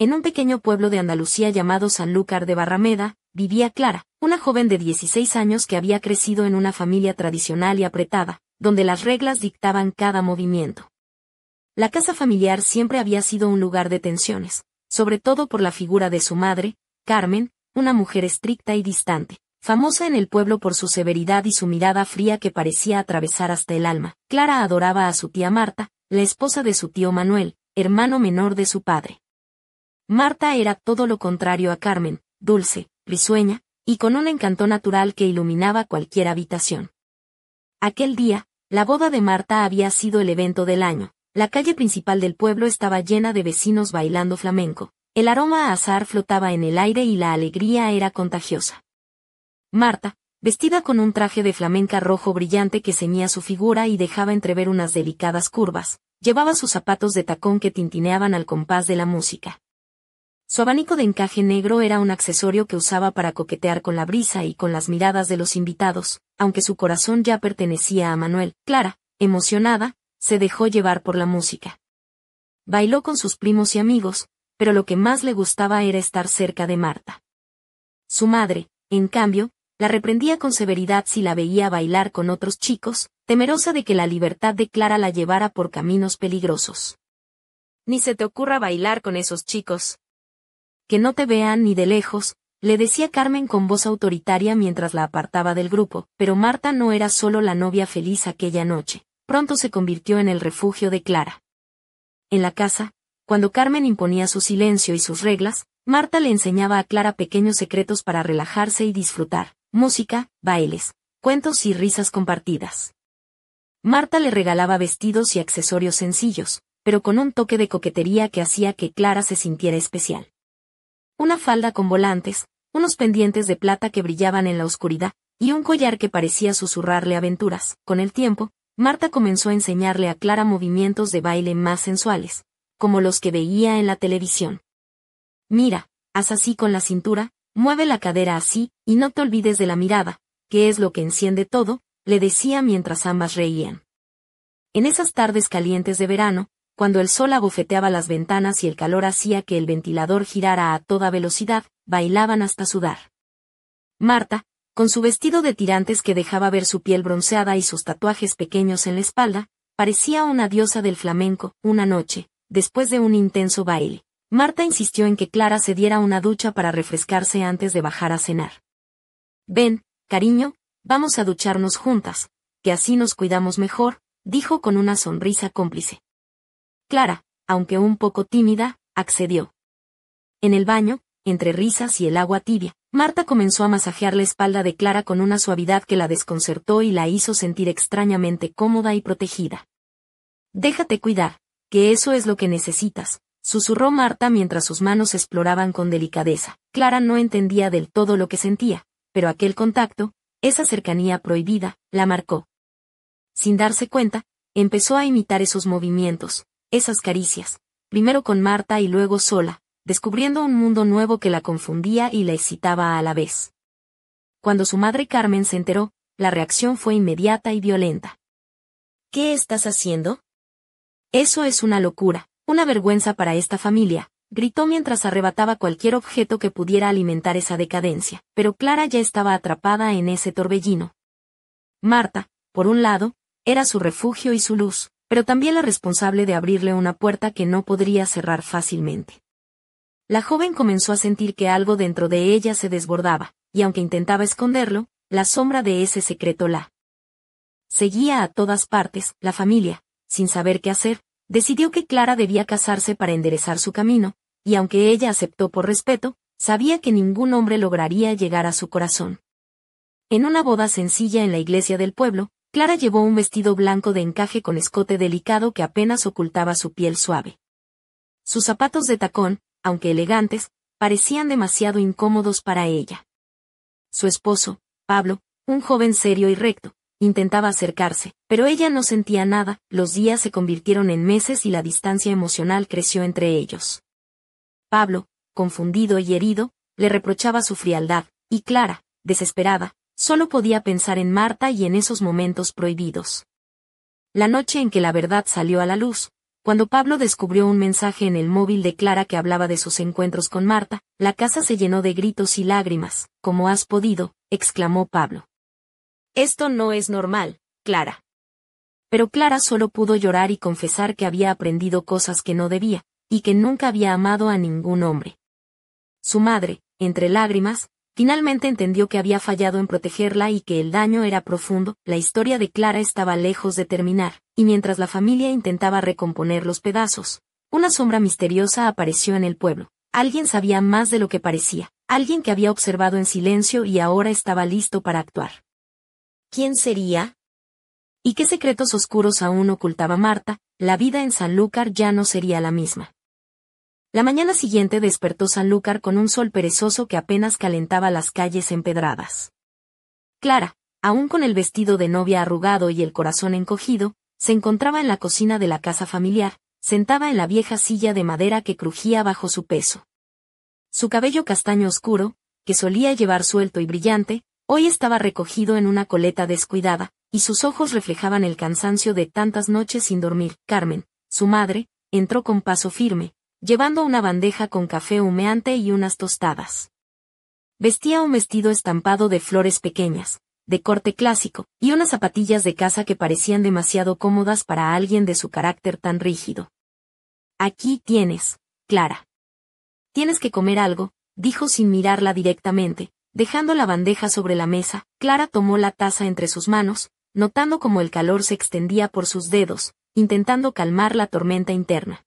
En un pequeño pueblo de Andalucía llamado Sanlúcar de Barrameda, vivía Clara, una joven de 16 años que había crecido en una familia tradicional y apretada, donde las reglas dictaban cada movimiento. La casa familiar siempre había sido un lugar de tensiones, sobre todo por la figura de su madre, Carmen, una mujer estricta y distante, famosa en el pueblo por su severidad y su mirada fría que parecía atravesar hasta el alma. Clara adoraba a su tía Marta, la esposa de su tío Manuel, hermano menor de su padre. Marta era todo lo contrario a Carmen, dulce, risueña, y con un encanto natural que iluminaba cualquier habitación. Aquel día, la boda de Marta había sido el evento del año. La calle principal del pueblo estaba llena de vecinos bailando flamenco. El aroma a azahar flotaba en el aire y la alegría era contagiosa. Marta, vestida con un traje de flamenca rojo brillante que ceñía su figura y dejaba entrever unas delicadas curvas, llevaba sus zapatos de tacón que tintineaban al compás de la música. Su abanico de encaje negro era un accesorio que usaba para coquetear con la brisa y con las miradas de los invitados, aunque su corazón ya pertenecía a Manuel. Clara, emocionada, se dejó llevar por la música. Bailó con sus primos y amigos, pero lo que más le gustaba era estar cerca de Marta. Su madre, en cambio, la reprendía con severidad si la veía bailar con otros chicos, temerosa de que la libertad de Clara la llevara por caminos peligrosos. «Ni se te ocurra bailar con esos chicos. Que no te vean ni de lejos», le decía Carmen con voz autoritaria mientras la apartaba del grupo, pero Marta no era solo la novia feliz aquella noche, pronto se convirtió en el refugio de Clara. En la casa, cuando Carmen imponía su silencio y sus reglas, Marta le enseñaba a Clara pequeños secretos para relajarse y disfrutar: música, bailes, cuentos y risas compartidas. Marta le regalaba vestidos y accesorios sencillos, pero con un toque de coquetería que hacía que Clara se sintiera especial. Una falda con volantes, unos pendientes de plata que brillaban en la oscuridad, y un collar que parecía susurrarle aventuras. Con el tiempo, Marta comenzó a enseñarle a Clara movimientos de baile más sensuales, como los que veía en la televisión. «Mira, haz así con la cintura, mueve la cadera así, y no te olvides de la mirada, que es lo que enciende todo», le decía mientras ambas reían. En esas tardes calientes de verano, cuando el sol abofeteaba las ventanas y el calor hacía que el ventilador girara a toda velocidad, bailaban hasta sudar. Marta, con su vestido de tirantes que dejaba ver su piel bronceada y sus tatuajes pequeños en la espalda, parecía una diosa del flamenco. Una noche, después de un intenso baile, Marta insistió en que Clara se diera una ducha para refrescarse antes de bajar a cenar. «Ven, cariño, vamos a ducharnos juntas, que así nos cuidamos mejor», dijo con una sonrisa cómplice. Clara, aunque un poco tímida, accedió. En el baño, entre risas y el agua tibia, Marta comenzó a masajear la espalda de Clara con una suavidad que la desconcertó y la hizo sentir extrañamente cómoda y protegida. «Déjate cuidar, que eso es lo que necesitas», susurró Marta mientras sus manos exploraban con delicadeza. Clara no entendía del todo lo que sentía, pero aquel contacto, esa cercanía prohibida, la marcó. Sin darse cuenta, empezó a imitar esos movimientos, esas caricias, primero con Marta y luego sola, descubriendo un mundo nuevo que la confundía y la excitaba a la vez. Cuando su madre Carmen se enteró, la reacción fue inmediata y violenta. «¿Qué estás haciendo? Eso es una locura, una vergüenza para esta familia», gritó mientras arrebataba cualquier objeto que pudiera alimentar esa decadencia, pero Clara ya estaba atrapada en ese torbellino. Marta, por un lado, era su refugio y su luz, pero también la responsable de abrirle una puerta que no podría cerrar fácilmente. La joven comenzó a sentir que algo dentro de ella se desbordaba, y aunque intentaba esconderlo, la sombra de ese secreto la seguía a todas partes. La familia, sin saber qué hacer, decidió que Clara debía casarse para enderezar su camino, y aunque ella aceptó por respeto, sabía que ningún hombre lograría llegar a su corazón. En una boda sencilla en la iglesia del pueblo, Clara llevó un vestido blanco de encaje con escote delicado que apenas ocultaba su piel suave. Sus zapatos de tacón, aunque elegantes, parecían demasiado incómodos para ella. Su esposo, Pablo, un joven serio y recto, intentaba acercarse, pero ella no sentía nada. Los días se convirtieron en meses y la distancia emocional creció entre ellos. Pablo, confundido y herido, le reprochaba su frialdad, y Clara, desesperada, solo podía pensar en Marta y en esos momentos prohibidos. La noche en que la verdad salió a la luz, Cuando Pablo descubrió un mensaje en el móvil de Clara que hablaba de sus encuentros con Marta, la casa se llenó de gritos y lágrimas. «¿Cómo has podido?», exclamó Pablo. «Esto no es normal, Clara». Pero Clara solo pudo llorar y confesar que había aprendido cosas que no debía, y que nunca había amado a ningún hombre. Su madre, entre lágrimas, finalmente entendió que había fallado en protegerla y que el daño era profundo. La historia de Clara estaba lejos de terminar, y mientras la familia intentaba recomponer los pedazos, una sombra misteriosa apareció en el pueblo. Alguien sabía más de lo que parecía, alguien que había observado en silencio y ahora estaba listo para actuar. ¿Quién sería? ¿Y qué secretos oscuros aún ocultaba Marta? La vida en Sanlúcar ya no sería la misma. La mañana siguiente despertó Sanlúcar con un sol perezoso que apenas calentaba las calles empedradas. Clara, aún con el vestido de novia arrugado y el corazón encogido, se encontraba en la cocina de la casa familiar, sentada en la vieja silla de madera que crujía bajo su peso. Su cabello castaño oscuro, que solía llevar suelto y brillante, hoy estaba recogido en una coleta descuidada, y sus ojos reflejaban el cansancio de tantas noches sin dormir. Carmen, su madre, entró con paso firme, llevando una bandeja con café humeante y unas tostadas. Vestía un vestido estampado de flores pequeñas, de corte clásico, y unas zapatillas de casa que parecían demasiado cómodas para alguien de su carácter tan rígido. «Aquí tienes, Clara. Tienes que comer algo», dijo sin mirarla directamente, dejando la bandeja sobre la mesa. Clara tomó la taza entre sus manos, notando cómo el calor se extendía por sus dedos, intentando calmar la tormenta interna.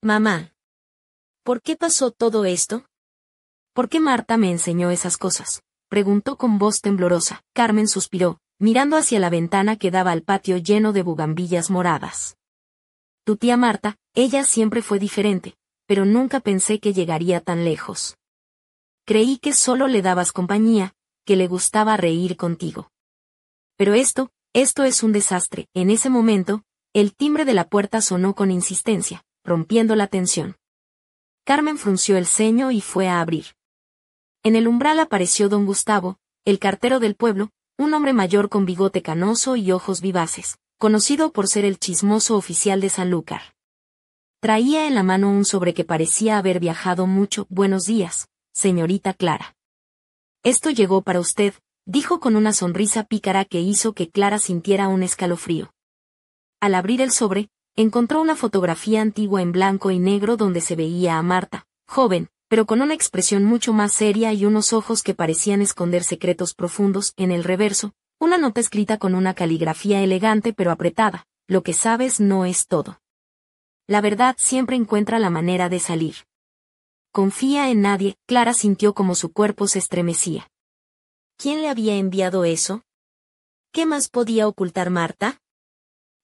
«Mamá, ¿por qué pasó todo esto? ¿Por qué Marta me enseñó esas cosas?», preguntó con voz temblorosa. Carmen suspiró, mirando hacia la ventana que daba al patio lleno de bugambillas moradas. «Tu tía Marta, ella siempre fue diferente, pero nunca pensé que llegaría tan lejos. Creí que solo le dabas compañía, que le gustaba reír contigo. Pero esto es un desastre». En ese momento, el timbre de la puerta sonó con insistencia, rompiendo la tensión. Carmen frunció el ceño y fue a abrir. En el umbral apareció don Gustavo, el cartero del pueblo, un hombre mayor con bigote canoso y ojos vivaces, conocido por ser el chismoso oficial de Sanlúcar. Traía en la mano un sobre que parecía haber viajado mucho. «Buenos días, señorita Clara. Esto llegó para usted», dijo con una sonrisa pícara que hizo que Clara sintiera un escalofrío. Al abrir el sobre, encontró una fotografía antigua en blanco y negro donde se veía a Marta, joven, pero con una expresión mucho más seria y unos ojos que parecían esconder secretos profundos. En el reverso, una nota escrita con una caligrafía elegante pero apretada: «Lo que sabes no es todo. La verdad siempre encuentra la manera de salir. Confía en nadie». Clara sintió como su cuerpo se estremecía. ¿Quién le había enviado eso? ¿Qué más podía ocultar Marta?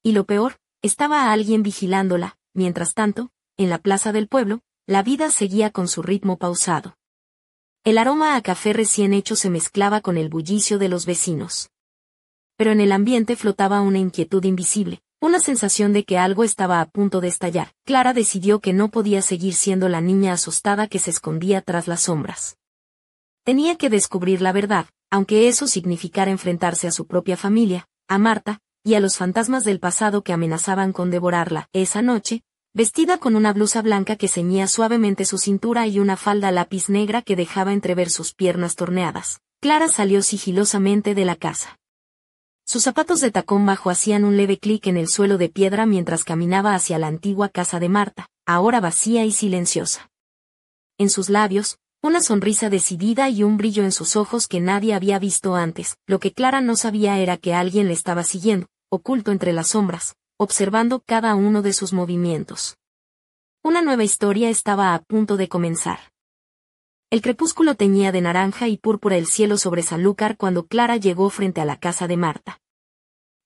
Y lo peor, estaba alguien vigilándola. Mientras tanto, en la plaza del pueblo, la vida seguía con su ritmo pausado. El aroma a café recién hecho se mezclaba con el bullicio de los vecinos. Pero en el ambiente flotaba una inquietud invisible, una sensación de que algo estaba a punto de estallar. Clara decidió que no podía seguir siendo la niña asustada que se escondía tras las sombras. Tenía que descubrir la verdad, aunque eso significara enfrentarse a su propia familia, a Marta, y a los fantasmas del pasado que amenazaban con devorarla. Esa noche, vestida con una blusa blanca que ceñía suavemente su cintura y una falda lápiz negra que dejaba entrever sus piernas torneadas, Clara salió sigilosamente de la casa. Sus zapatos de tacón bajo hacían un leve clic en el suelo de piedra mientras caminaba hacia la antigua casa de Marta, ahora vacía y silenciosa. En sus labios, una sonrisa decidida y un brillo en sus ojos que nadie había visto antes. Lo que Clara no sabía era que alguien le estaba siguiendo, oculto entre las sombras, observando cada uno de sus movimientos. Una nueva historia estaba a punto de comenzar. El crepúsculo teñía de naranja y púrpura el cielo sobre Sanlúcar cuando Clara llegó frente a la casa de Marta.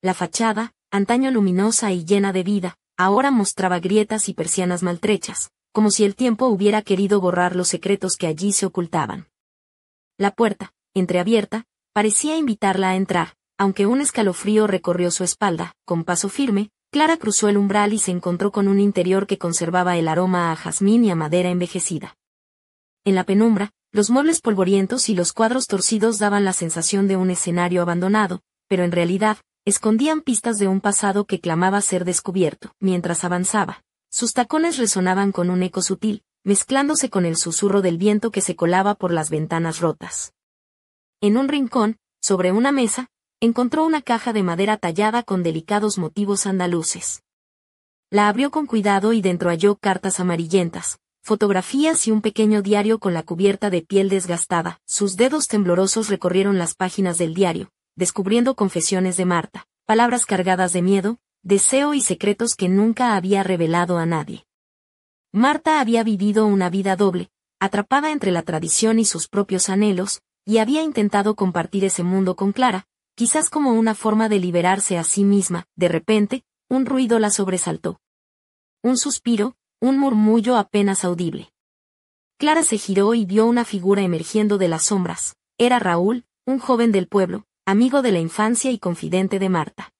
La fachada, antaño luminosa y llena de vida, ahora mostraba grietas y persianas maltrechas, como si el tiempo hubiera querido borrar los secretos que allí se ocultaban. La puerta, entreabierta, parecía invitarla a entrar, aunque un escalofrío recorrió su espalda. Con paso firme, Clara cruzó el umbral y se encontró con un interior que conservaba el aroma a jazmín y a madera envejecida. En la penumbra, los muebles polvorientos y los cuadros torcidos daban la sensación de un escenario abandonado, pero en realidad, escondían pistas de un pasado que clamaba ser descubierto. Mientras avanzaba, sus tacones resonaban con un eco sutil, mezclándose con el susurro del viento que se colaba por las ventanas rotas. En un rincón, sobre una mesa, encontró una caja de madera tallada con delicados motivos andaluces. La abrió con cuidado y dentro halló cartas amarillentas, fotografías y un pequeño diario con la cubierta de piel desgastada. Sus dedos temblorosos recorrieron las páginas del diario, descubriendo confesiones de Marta, palabras cargadas de miedo, deseo y secretos que nunca había revelado a nadie. Marta había vivido una vida doble, atrapada entre la tradición y sus propios anhelos, y había intentado compartir ese mundo con Clara, quizás como una forma de liberarse a sí misma. De repente, un ruido la sobresaltó. Un suspiro, un murmullo apenas audible. Clara se giró y vio una figura emergiendo de las sombras. Era Raúl, un joven del pueblo, amigo de la infancia y confidente de Marta.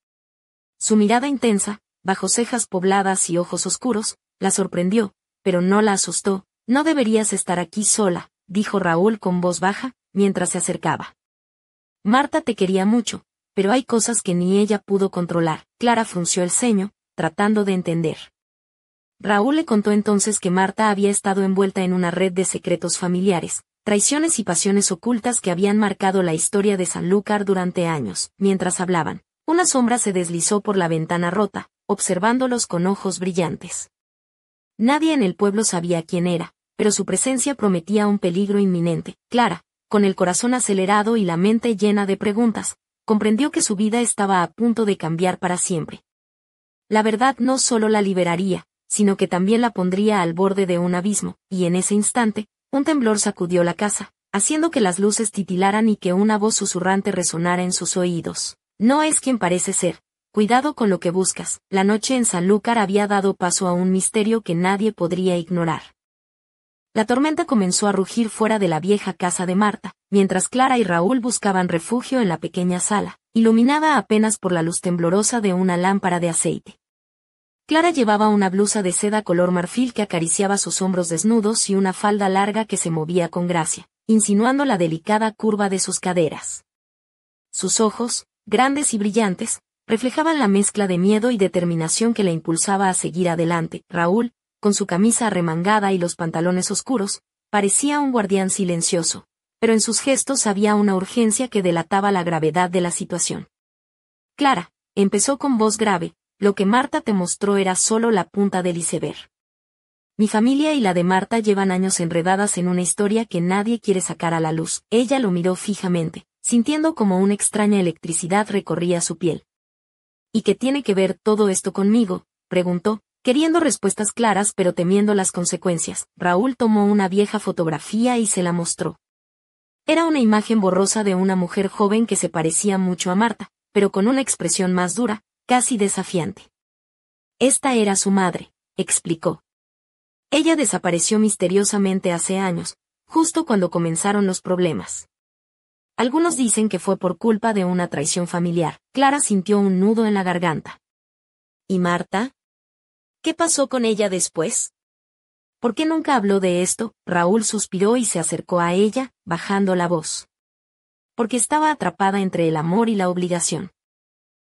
Su mirada intensa, bajo cejas pobladas y ojos oscuros, la sorprendió, pero no la asustó. No deberías estar aquí sola, dijo Raúl con voz baja, mientras se acercaba. Marta te quería mucho, pero hay cosas que ni ella pudo controlar. Clara frunció el ceño, tratando de entender. Raúl le contó entonces que Marta había estado envuelta en una red de secretos familiares, traiciones y pasiones ocultas que habían marcado la historia de Sanlúcar durante años. Mientras hablaban, una sombra se deslizó por la ventana rota, observándolos con ojos brillantes. Nadie en el pueblo sabía quién era, pero su presencia prometía un peligro inminente. Clara, con el corazón acelerado y la mente llena de preguntas, comprendió que su vida estaba a punto de cambiar para siempre. La verdad no solo la liberaría, sino que también la pondría al borde de un abismo, y en ese instante, un temblor sacudió la casa, haciendo que las luces titilaran y que una voz susurrante resonara en sus oídos. No es quien parece ser. Cuidado con lo que buscas. La noche en Sanlúcar había dado paso a un misterio que nadie podría ignorar. La tormenta comenzó a rugir fuera de la vieja casa de Marta, mientras Clara y Raúl buscaban refugio en la pequeña sala, iluminada apenas por la luz temblorosa de una lámpara de aceite. Clara llevaba una blusa de seda color marfil que acariciaba sus hombros desnudos y una falda larga que se movía con gracia, insinuando la delicada curva de sus caderas. Sus ojos, grandes y brillantes, reflejaban la mezcla de miedo y determinación que la impulsaba a seguir adelante. Raúl, con su camisa arremangada y los pantalones oscuros, parecía un guardián silencioso, pero en sus gestos había una urgencia que delataba la gravedad de la situación. Clara, empezó con voz grave, lo que Marta te mostró era solo la punta del iceberg. Mi familia y la de Marta llevan años enredadas en una historia que nadie quiere sacar a la luz. Ella lo miró fijamente, sintiendo como una extraña electricidad recorría su piel. ¿Y qué tiene que ver todo esto conmigo?, preguntó, queriendo respuestas claras pero temiendo las consecuencias. Raúl tomó una vieja fotografía y se la mostró. Era una imagen borrosa de una mujer joven que se parecía mucho a Marta, pero con una expresión más dura, casi desafiante. Esta era su madre, explicó. Ella desapareció misteriosamente hace años, justo cuando comenzaron los problemas. Algunos dicen que fue por culpa de una traición familiar. Clara sintió un nudo en la garganta. ¿Y Marta? ¿Qué pasó con ella después? ¿Por qué nunca habló de esto? Raúl suspiró y se acercó a ella, bajando la voz. Porque estaba atrapada entre el amor y la obligación.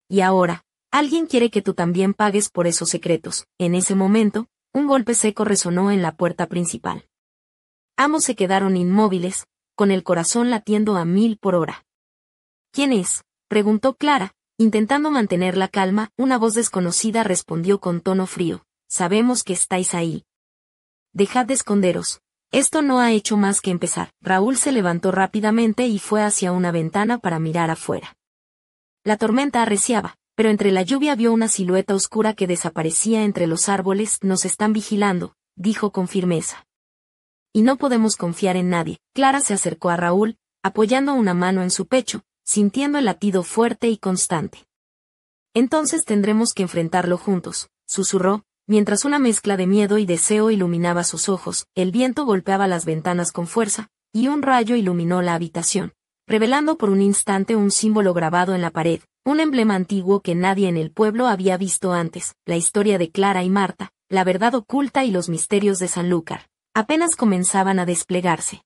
Y ahora, alguien quiere que tú también pagues por esos secretos. En ese momento, un golpe seco resonó en la puerta principal. Ambos se quedaron inmóviles, con el corazón latiendo a 1000 por hora. ¿Quién es?, preguntó Clara, intentando mantener la calma. Una voz desconocida respondió con tono frío. Sabemos que estáis ahí. Dejad de esconderos. Esto no ha hecho más que empezar. Raúl se levantó rápidamente y fue hacia una ventana para mirar afuera. La tormenta arreciaba, pero entre la lluvia vio una silueta oscura que desaparecía entre los árboles. Nos están vigilando, dijo con firmeza. Y no podemos confiar en nadie. Clara se acercó a Raúl, apoyando una mano en su pecho, sintiendo el latido fuerte y constante. Entonces tendremos que enfrentarlo juntos, susurró, mientras una mezcla de miedo y deseo iluminaba sus ojos. El viento golpeaba las ventanas con fuerza, y un rayo iluminó la habitación, revelando por un instante un símbolo grabado en la pared, un emblema antiguo que nadie en el pueblo había visto antes. La historia de Clara y Marta, la verdad oculta y los misterios de Sanlúcar, apenas comenzaban a desplegarse.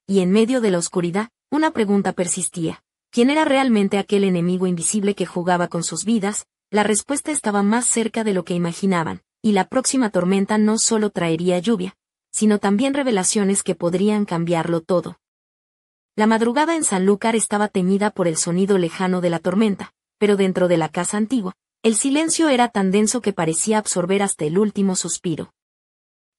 Y en medio de la oscuridad, una pregunta persistía. ¿Quién era realmente aquel enemigo invisible que jugaba con sus vidas? La respuesta estaba más cerca de lo que imaginaban, y la próxima tormenta no solo traería lluvia, sino también revelaciones que podrían cambiarlo todo. La madrugada en Sanlúcar estaba teñida por el sonido lejano de la tormenta, pero dentro de la casa antigua, el silencio era tan denso que parecía absorber hasta el último suspiro.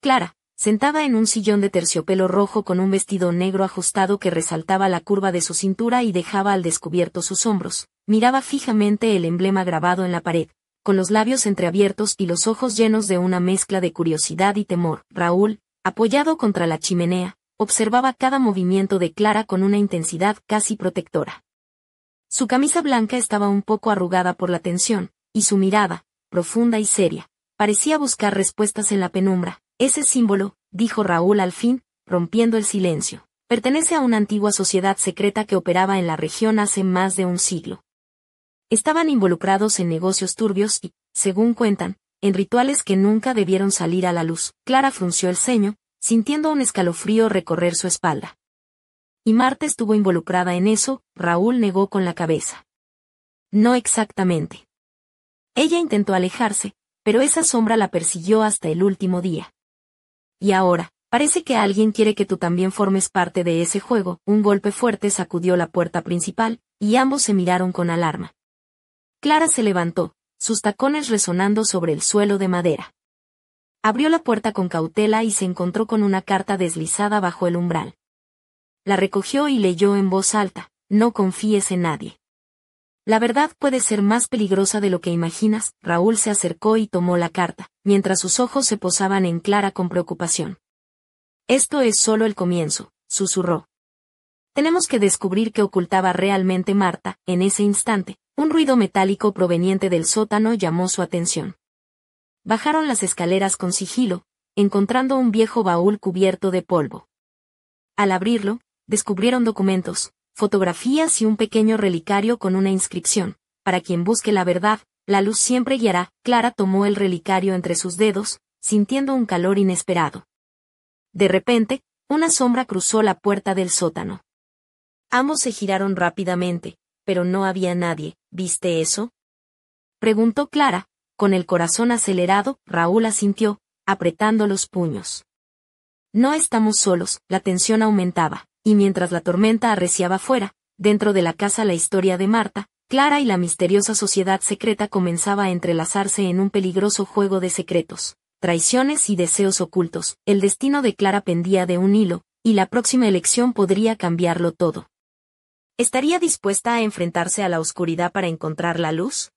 Clara, sentada en un sillón de terciopelo rojo con un vestido negro ajustado que resaltaba la curva de su cintura y dejaba al descubierto sus hombros, miraba fijamente el emblema grabado en la pared, con los labios entreabiertos y los ojos llenos de una mezcla de curiosidad y temor. Raúl, apoyado contra la chimenea, observaba cada movimiento de Clara con una intensidad casi protectora. Su camisa blanca estaba un poco arrugada por la tensión, y su mirada, profunda y seria, parecía buscar respuestas en la penumbra. Ese símbolo, dijo Raúl al fin, rompiendo el silencio, pertenece a una antigua sociedad secreta que operaba en la región hace más de un siglo. Estaban involucrados en negocios turbios y, según cuentan, en rituales que nunca debieron salir a la luz. Clara frunció el ceño, sintiendo un escalofrío recorrer su espalda. ¿Y Marta estuvo involucrada en eso? Raúl negó con la cabeza. No exactamente. Ella intentó alejarse, pero esa sombra la persiguió hasta el último día. Y ahora, parece que alguien quiere que tú también formes parte de ese juego. Un golpe fuerte sacudió la puerta principal, y ambos se miraron con alarma. Clara se levantó, sus tacones resonando sobre el suelo de madera. Abrió la puerta con cautela y se encontró con una carta deslizada bajo el umbral. La recogió y leyó en voz alta: no confíes en nadie. La verdad puede ser más peligrosa de lo que imaginas. Raúl se acercó y tomó la carta, mientras sus ojos se posaban en Clara con preocupación. Esto es solo el comienzo, susurró. Tenemos que descubrir qué ocultaba realmente Marta. En ese instante, un ruido metálico proveniente del sótano llamó su atención. Bajaron las escaleras con sigilo, encontrando un viejo baúl cubierto de polvo. Al abrirlo, descubrieron documentos, fotografías y un pequeño relicario con una inscripción: para quien busque la verdad, la luz siempre guiará. Clara tomó el relicario entre sus dedos, sintiendo un calor inesperado. De repente, una sombra cruzó la puerta del sótano. Ambos se giraron rápidamente, pero no había nadie. ¿Viste eso?, preguntó Clara, con el corazón acelerado. Raúl asintió, apretando los puños. No estamos solos. La tensión aumentaba, y mientras la tormenta arreciaba fuera, dentro de la casa la historia de Marta, Clara y la misteriosa sociedad secreta comenzaba a entrelazarse en un peligroso juego de secretos, traiciones y deseos ocultos. El destino de Clara pendía de un hilo, y la próxima elección podría cambiarlo todo. ¿Estaría dispuesta a enfrentarse a la oscuridad para encontrar la luz?